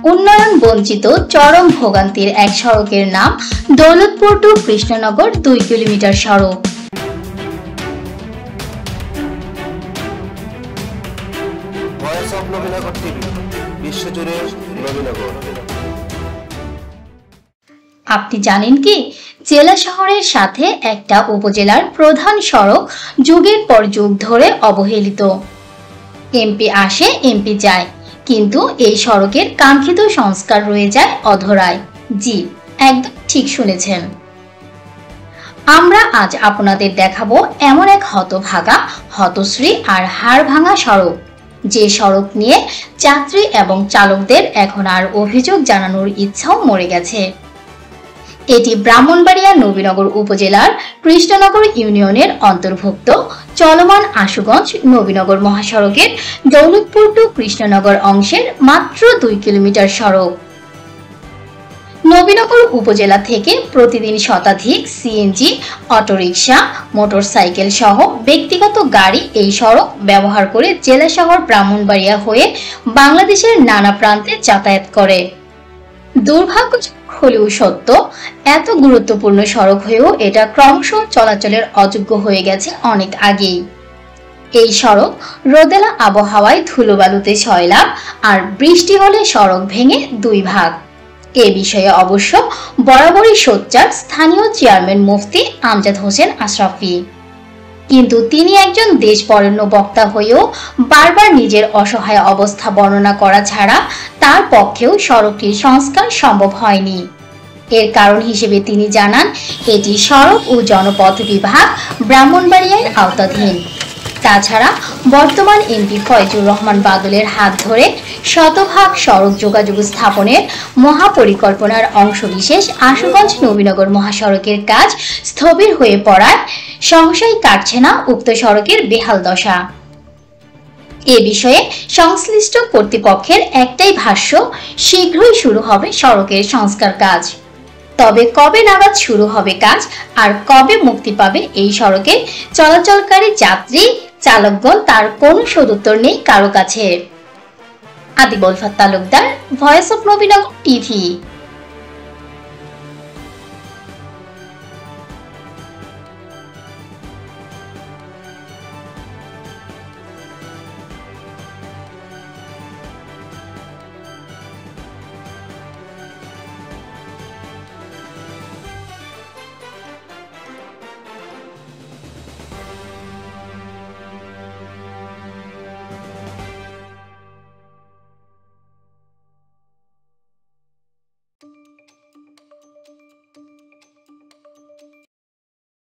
উন্নয়ন বঞ্চিত চরম ভোগান্তির এক সড়কের নাম দৌলতপুর টু কৃষ্ণনগর 2 কিলোমিটার সড়ক। আপনি জানেন কি, জেলা শহরের সাথে একটা উপজেলার প্রধান সড়ক যুগের পর যুগ ধরে অবহেলিত। এমপি আসে এমপি যায়, কিন্তু এই সড়কের কাঙ্ক্ষিত সংস্কার রয়ে যায় অধরায়। জি, একদম ঠিক শুনেছেন। আমরা আজ আপনাদের দেখাবো এমন এক হতভাগা, হতশ্রী আর হাড় ভাঙা সড়ক, যে সড়ক নিয়ে যাত্রী এবং চালকদের এখন আর অভিযোগ জানানোর ইচ্ছাও মরে গেছে। এটি ব্রাহ্মণবাড়িয়া নবীনগর উপজেলার কৃষ্ণনগর ইউনিয়নের অন্তর্ভুক্ত চলমান আশুগঞ্জ নবীনগর মহাসড়কের দৌলতপুর টু কৃষ্ণনগর অংশের মাত্র 2 কিলোমিটার সড়ক। নবীনগর উপজেলা থেকে প্রতিদিন শতাধিক সিএনজি, অটোরিকশা, মোটরসাইকেল সহ ব্যক্তিগত গাড়ি এই সড়ক ব্যবহার করে জেলা শহর ব্রাহ্মণবাড়িয়া হয়ে বাংলাদেশের নানা প্রান্তে যাতায়াত করে। দুর্ভাগ্যজনক হলেও সত্য, এত গুরুত্বপূর্ণ সড়ক হয়েও এটা ক্রমশ চলাচলের অযোগ্য হয়ে গেছে অনেক আগেই। এই সড়ক রোদেলা আবহাওয়ায় ধুলোবালুতে সয়লাব, আর বৃষ্টি হলে সড়ক ভেঙে 2 ভাগ। এ বিষয়ে অবশ্য বরাবরই সোচ্চার স্থানীয় চেয়ারম্যান মুফতি আমজাদ হোসেন আশরাফি, কিন্তু তিনি একজন দেশবরেণ্য বক্তা হয়েও বারবার নিজের অসহায় অবস্থা বর্ণনা করা ছাড়া তার পক্ষেও সড়কটির সংস্কার সম্ভব হয়নি। এর কারণ হিসেবে তিনি জানান, এটি সড়ক ও জনপথ বিভাগ ব্রাহ্মণবাড়িয়ার আওতাধীন। তাছাড়া বর্তমান এমপি ফয়জুর রহমান বাদলের হাত ধরে শতভাগ সড়ক যোগাযোগ স্থাপনের মহাপরিকল্পনার অংশবিশেষ আশুগঞ্জ নবীনগর মহাসড়কের কাজ স্থবির হয়ে পড়ায় সহসাই কাটছে না উক্ত সড়কের বেহাল দশা। এ বিষয়ে সংশ্লিষ্ট কর্তৃপক্ষের একটাই ভাষ্য, শীঘ্রই শুরু হবে সড়কের সংস্কার কাজ। তবে কবে নাগাদ শুরু হবে কাজ আর কবে মুক্তি পাবে এই সড়কে চলাচলকারী যাত্রী চালকগণ, তার কোনো সদুত্তর নেই কারো কাছে। Adib Ulfat Talukdar, voice of Nabinagar TV.